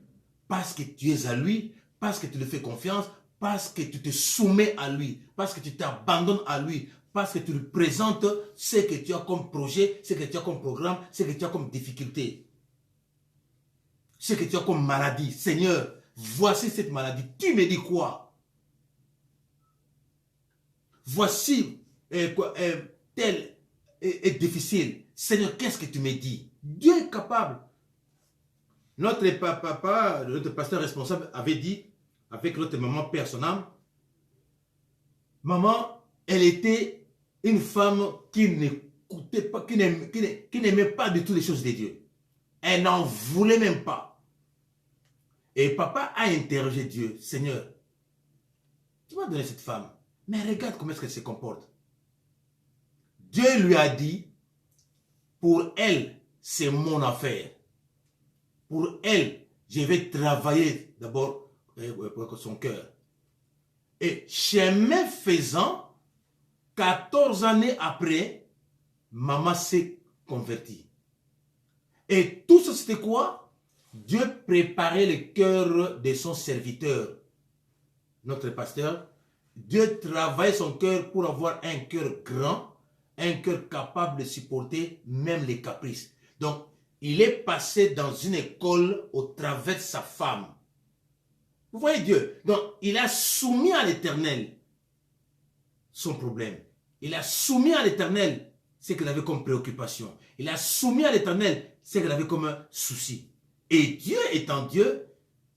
Parce que tu es à lui, parce que tu lui fais confiance, parce que tu te soumets à lui, parce que tu t'abandonnes à lui, parce que tu lui présentes ce que tu as comme projet, ce que tu as comme programme, ce que tu as comme difficulté, ce que tu as comme maladie. Seigneur, voici cette maladie. Tu me dis quoi? Voici tel est difficile. Seigneur, qu'est-ce que tu me dis? Dieu est capable. Notre papa, notre pasteur responsable avait dit, avec notre maman père son âme, maman, elle était une femme qui n'écoutait pas, qui n'aimait pas du tout les choses de Dieu. Elle n'en voulait même pas. Et papa a interrogé Dieu: Seigneur, tu m'as donné cette femme, mais regarde comment est-ce qu'elle se comporte. Dieu lui a dit: pour elle, c'est mon affaire. Pour elle, je vais travailler d'abord pour son cœur. Et chemin faisant, 14 années après, maman s'est convertie. Et tout ça, c'était quoi? Dieu préparait le cœur de son serviteur, notre pasteur. Dieu travaillait son cœur pour avoir un cœur grand, un cœur capable de supporter même les caprices. Donc, il est passé dans une école au travers de sa femme. Vous voyez Dieu? Donc, il a soumis à l'Éternel son problème. Il a soumis à l'Éternel ce qu'il avait comme préoccupation. Il a soumis à l'Éternel ce qu'il avait comme souci. Et Dieu étant Dieu,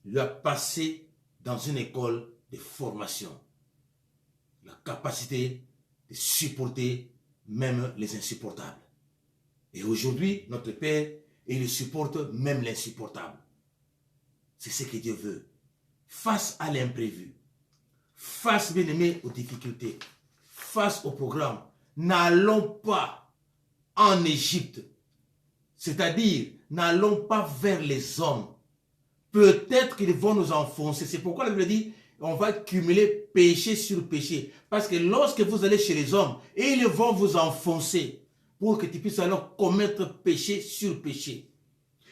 lui a passé dans une école de formation. La capacité de supporter même les insupportables. Et aujourd'hui, notre Père, il supporte même l'insupportable. C'est ce que Dieu veut. Face à l'imprévu, face, bien aimé, aux difficultés, face au programme, n'allons pas en Égypte. C'est-à-dire, n'allons pas vers les hommes. Peut-être qu'ils vont nous enfoncer. C'est pourquoi la Bible dit, on va cumuler péché sur péché. Parce que lorsque vous allez chez les hommes, ils vont vous enfoncer pour que tu puisses alors commettre péché sur péché.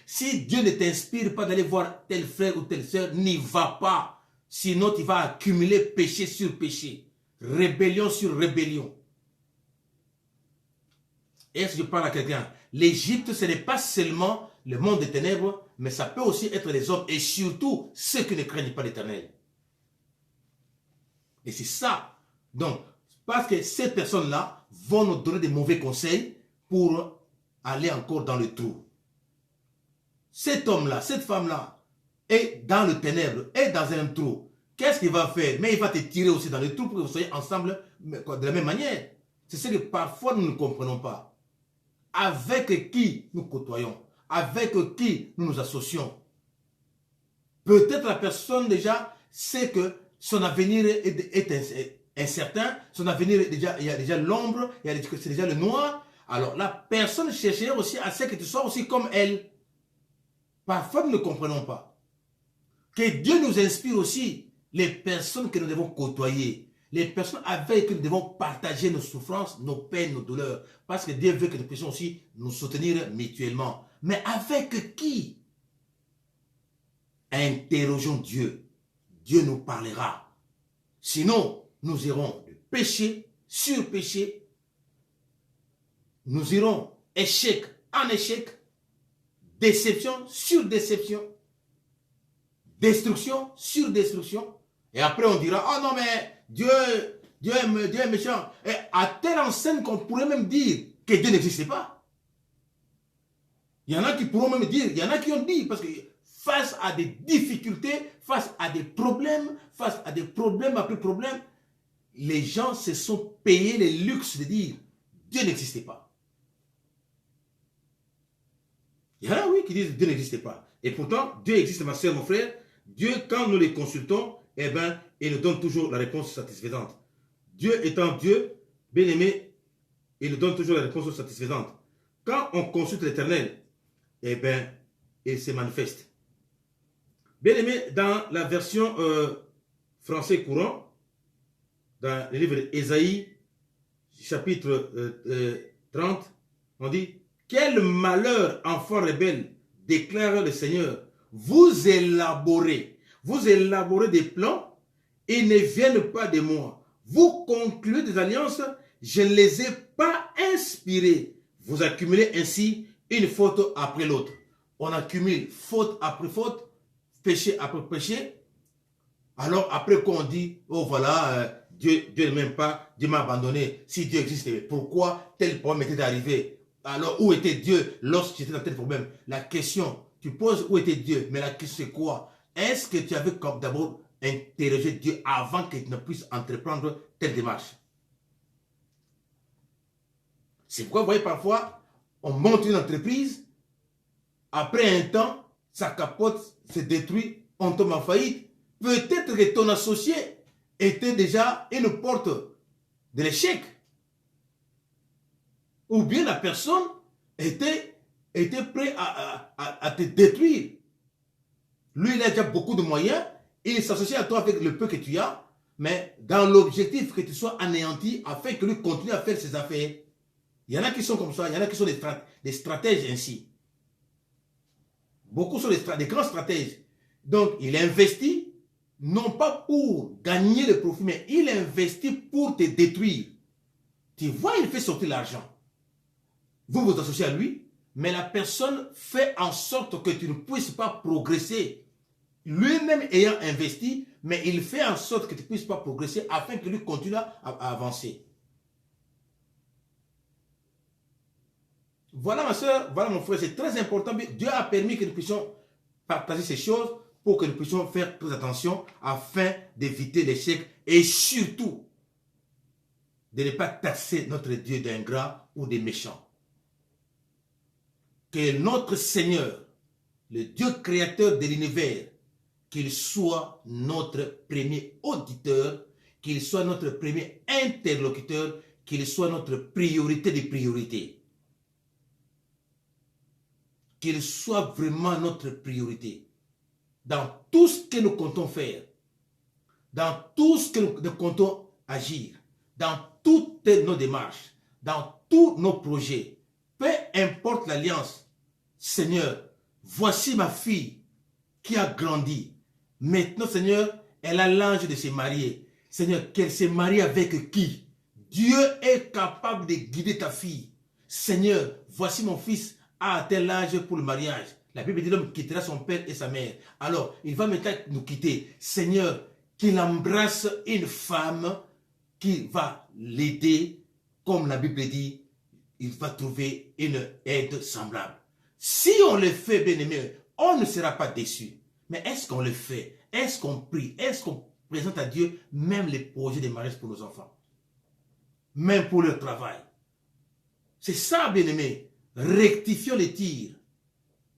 Si Dieu ne t'inspire pas d'aller voir tel frère ou telle sœur, n'y va pas. Sinon, tu vas accumuler péché sur péché. Rébellion sur rébellion. Est-ce que je parle à quelqu'un? L'Égypte, ce n'est pas seulement le monde des ténèbres, mais ça peut aussi être les hommes et surtout ceux qui ne craignent pas l'Éternel. Et c'est ça. Donc, parce que ces personnes-là vont nous donner des mauvais conseils pour aller encore dans le trou. Cet homme-là, cette femme-là est dans le ténèbre, est dans un trou. Qu'est-ce qu'il va faire? Mais il va te tirer aussi dans le trou pour que vous soyez ensemble de la même manière. C'est ce que parfois nous ne comprenons pas. Avec qui nous côtoyons? Avec qui nous nous associons? Peut-être la personne déjà sait que son avenir est incertain, son avenir, déjà, il y a déjà l'ombre, c'est déjà le noir. Alors la personne chercherait aussi à ce que tu sois aussi comme elle. Parfois, nous ne comprenons pas. Que Dieu nous inspire aussi les personnes que nous devons côtoyer, les personnes avec qui nous devons partager nos souffrances, nos peines, nos douleurs. Parce que Dieu veut que nous puissions aussi nous soutenir mutuellement. Mais avec qui? Interrogeons Dieu. Dieu nous parlera. Sinon, nous irons de péché sur péché. Nous irons échec en échec, déception sur déception, destruction sur destruction. Et après, on dira, oh non, mais Dieu est méchant. Et à telle enseigne qu'on pourrait même dire que Dieu n'existait pas. Il y en a qui pourront même dire, il y en a qui ont dit, parce que face à des difficultés, face à des problèmes après problèmes, les gens se sont payés le luxe de dire, Dieu n'existait pas. Il y en a, oui, qui disent Dieu n'existait pas. Et pourtant, Dieu existe, ma soeur, mon frère. Dieu, quand nous les consultons, eh bien, il nous donne toujours la réponse satisfaisante. Dieu étant Dieu, bien-aimé, il nous donne toujours la réponse satisfaisante. Quand on consulte l'Éternel, eh bien, il se manifeste. Bien-aimé, dans la version français courant, dans le livre d'Ésaïe, chapitre 30, on dit « Quel malheur, enfant rebelle, déclare le Seigneur, vous élaborez des plans, ils ne viennent pas de moi. Vous concluez des alliances, je ne les ai pas inspirées. Vous accumulez ainsi une faute après l'autre. » On accumule faute après faute, péché après péché. Alors après qu'on dit, oh voilà, Dieu ne m'aime pas, Dieu m'a abandonné. Si Dieu existait, pourquoi tel problème était arrivé? Alors où était Dieu lorsque j'étais dans tel problème? La question, tu poses où était Dieu, mais la question c'est quoi? Est-ce que tu avais comme d'abord interrogé Dieu avant qu'il ne puisse entreprendre telle démarche? C'est pourquoi vous voyez parfois, on monte une entreprise, après un temps, ça capote, se détruit, on tombe en faillite. Peut-être que ton associé était déjà une porte de l'échec. Ou bien la personne était prêt à te détruire. Lui, il a déjà beaucoup de moyens, il s'associe à toi avec le peu que tu as, mais dans l'objectif que tu sois anéanti afin que lui continue à faire ses affaires. Il y en a qui sont comme ça, il y en a qui sont des stratèges ainsi. Beaucoup sont des grands stratèges. Donc, il investit, non pas pour gagner le profit, mais il investit pour te détruire. Tu vois, il fait sortir l'argent. Vous vous associez à lui, mais la personne fait en sorte que tu ne puisses pas progresser. Lui-même ayant investi, mais il fait en sorte que tu ne puisses pas progresser afin que lui continue à avancer. Voilà ma soeur, voilà mon frère, c'est très important. Dieu a permis que nous puissions partager ces choses pour que nous puissions faire très attention afin d'éviter l'échec et surtout de ne pas taxer notre Dieu d'ingrat ou de méchant. Que notre Seigneur, le Dieu créateur de l'univers, qu'il soit notre premier auditeur, qu'il soit notre premier interlocuteur, qu'il soit notre priorité des priorités. Qu'il soit vraiment notre priorité dans tout ce que nous comptons faire, dans tout ce que nous comptons agir, dans toutes nos démarches, dans tous nos projets, peu importe l'alliance. Seigneur, voici ma fille qui a grandi. Maintenant, Seigneur, elle a l'âge de se marier. Seigneur, qu'elle se marie avec qui? Dieu est capable de guider ta fille. Seigneur, voici mon fils à tel âge pour le mariage. La Bible dit l'homme quittera son père et sa mère. Alors, il va maintenant nous quitter. Seigneur, qu'il embrasse une femme qui va l'aider. Comme la Bible dit, il va trouver une aide semblable. Si on le fait, bien-aimé, on ne sera pas déçu. Mais est-ce qu'on le fait? Est-ce qu'on prie? Est-ce qu'on présente à Dieu même les projets de mariage pour nos enfants? Même pour leur travail? C'est ça, bien-aimé. Rectifions les tirs.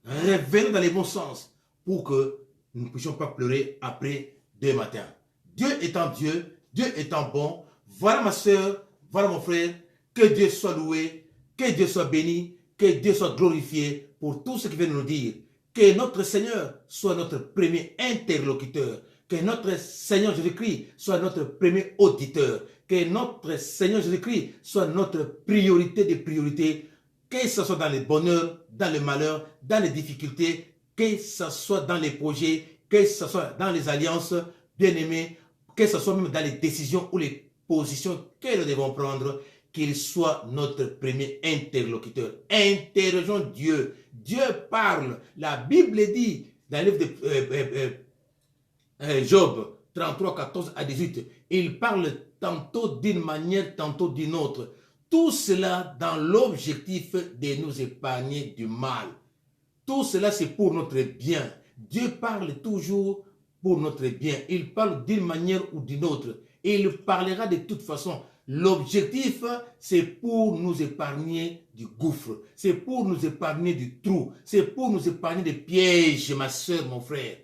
Revenons dans les bons sens pour que nous ne puissions pas pleurer après demain matin. Dieu étant Dieu, Dieu étant bon, voilà ma soeur, voilà mon frère, que Dieu soit loué, Que Dieu soit béni, que Dieu soit glorifié pour tout ce qu'il vient de nous dire. Que notre Seigneur soit notre premier interlocuteur. Que notre Seigneur Jésus-Christ soit notre premier auditeur. Que notre Seigneur Jésus-Christ soit notre priorité des priorités. Que ce soit dans les bonheurs, dans le malheur, dans les difficultés, que ce soit dans les projets, que ce soit dans les alliances, bien-aimés, que ce soit même dans les décisions ou les positions que nous devons prendre, qu'il soit notre premier interlocuteur. Interrogeons Dieu. Dieu parle. La Bible dit dans le livre de Job 33, 14 à 18, il parle tantôt d'une manière, tantôt d'une autre. Tout cela dans l'objectif de nous épargner du mal. Tout cela, c'est pour notre bien. Dieu parle toujours pour notre bien. Il parle d'une manière ou d'une autre. Et il parlera de toute façon. L'objectif, c'est pour nous épargner du gouffre. C'est pour nous épargner du trou. C'est pour nous épargner des pièges, ma soeur, mon frère.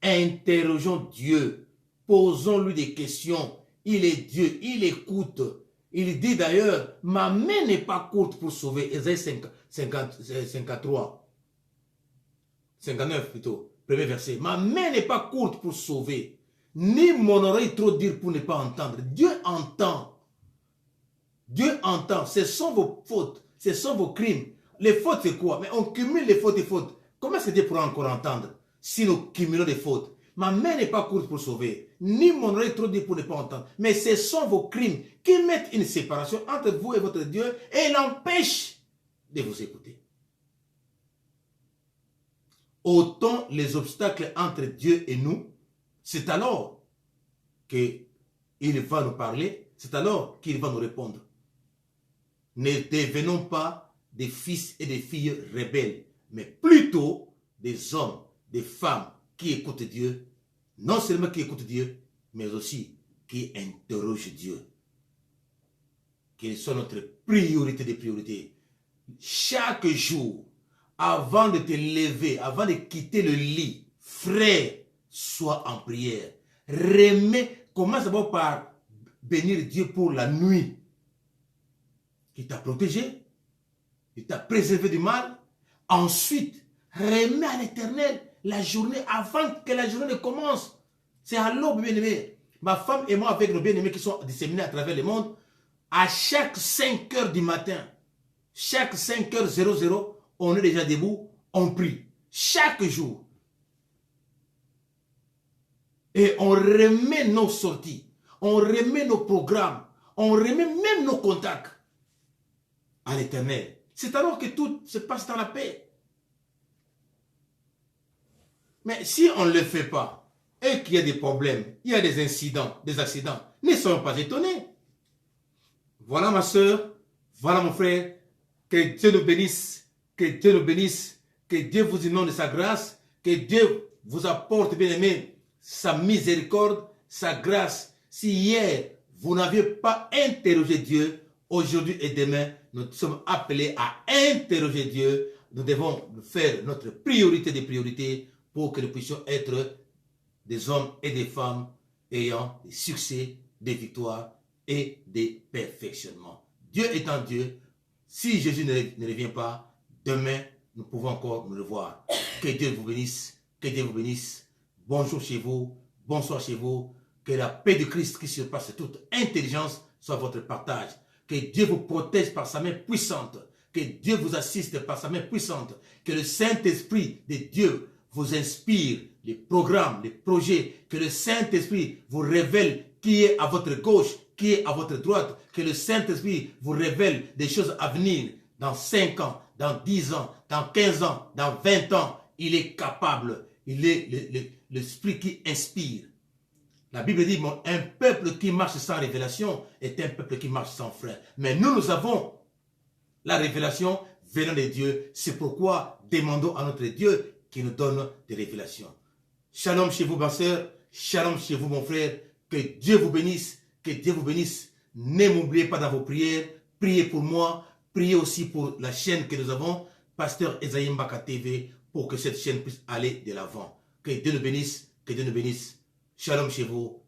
Interrogeons Dieu. Posons-lui des questions. Il est Dieu. Il écoute. Il dit d'ailleurs, ma main n'est pas courte pour sauver. Ésaïe 53. 59 plutôt. Premier verset. Ma main n'est pas courte pour sauver. Ni mon oreille trop dire pour ne pas entendre. Dieu entend. Dieu entend. Ce sont vos fautes. Ce sont vos crimes. Les fautes, c'est quoi? Mais on cumule les fautes et fautes. Comment est-ce que Dieu pourra encore entendre si nous cumulons les fautes? Ma main n'est pas courte pour sauver, ni mon oreille trop dire pour ne pas entendre. Mais ce sont vos crimes qui mettent une séparation entre vous et votre Dieu et l'empêchent de vous écouter. Autant les obstacles entre Dieu et nous, c'est alors qu'il va nous parler, c'est alors qu'il va nous répondre. Ne devenons pas des fils et des filles rebelles, mais plutôt des hommes, des femmes qui écoutent Dieu, non seulement qui écoutent Dieu, mais aussi qui interrogent Dieu. Qu'il soit notre priorité des priorités. Chaque jour, avant de te lever, avant de quitter le lit, frère, sois en prière. Commence d'abord par bénir Dieu pour la nuit. Il t'a protégé, il t'a préservé du mal. Ensuite, remets à l'Éternel la journée avant que la journée ne commence. C'est à l'aube, bien-aimé. Ma femme et moi, avec nos bien-aimés qui sont disséminés à travers le monde, à chaque 5 heures du matin, chaque 5h00, on est déjà debout, on prie. Chaque jour. Et on remet nos sorties, on remet nos programmes, on remet même nos contacts à l'Éternel. C'est alors que tout se passe dans la paix. Mais si on ne le fait pas, et qu'il y a des problèmes, il y a des incidents, des accidents, ne soyons pas étonnés. Voilà ma soeur, voilà mon frère, que Dieu nous bénisse, que Dieu nous bénisse, que Dieu vous inonde de sa grâce, que Dieu vous apporte, bien aimé, sa miséricorde, sa grâce. Si hier, vous n'aviez pas interrogé Dieu, aujourd'hui et demain, nous sommes appelés à interroger Dieu. Nous devons faire notre priorité des priorités pour que nous puissions être des hommes et des femmes ayant des succès, des victoires et des perfectionnements. Dieu étant Dieu, si Jésus ne revient pas, demain, nous pouvons encore nous le voir. Que Dieu vous bénisse, que Dieu vous bénisse. Bonjour chez vous, bonsoir chez vous. Que la paix de Christ qui surpasse toute intelligence soit votre partage. Que Dieu vous protège par sa main puissante. Que Dieu vous assiste par sa main puissante. Que le Saint-Esprit de Dieu vous inspire les programmes, les projets. Que le Saint-Esprit vous révèle qui est à votre gauche, qui est à votre droite. Que le Saint-Esprit vous révèle des choses à venir dans 5 ans, dans 10 ans, dans 15 ans, dans 20 ans. Il est capable. Il est l'esprit qui inspire. La Bible dit, un peuple qui marche sans révélation est un peuple qui marche sans frein. Mais nous avons la révélation venant de Dieu. C'est pourquoi demandons à notre Dieu qui nous donne des révélations. Shalom chez vous, ma soeur. Shalom chez vous, mon frère. Que Dieu vous bénisse. Que Dieu vous bénisse. Ne m'oubliez pas dans vos prières. Priez pour moi. Priez aussi pour la chaîne que nous avons, Pasteur Esaïe Mbaka TV, pour que cette chaîne puisse aller de l'avant. Que Dieu nous bénisse. Que Dieu nous bénisse. Shalom chez vous.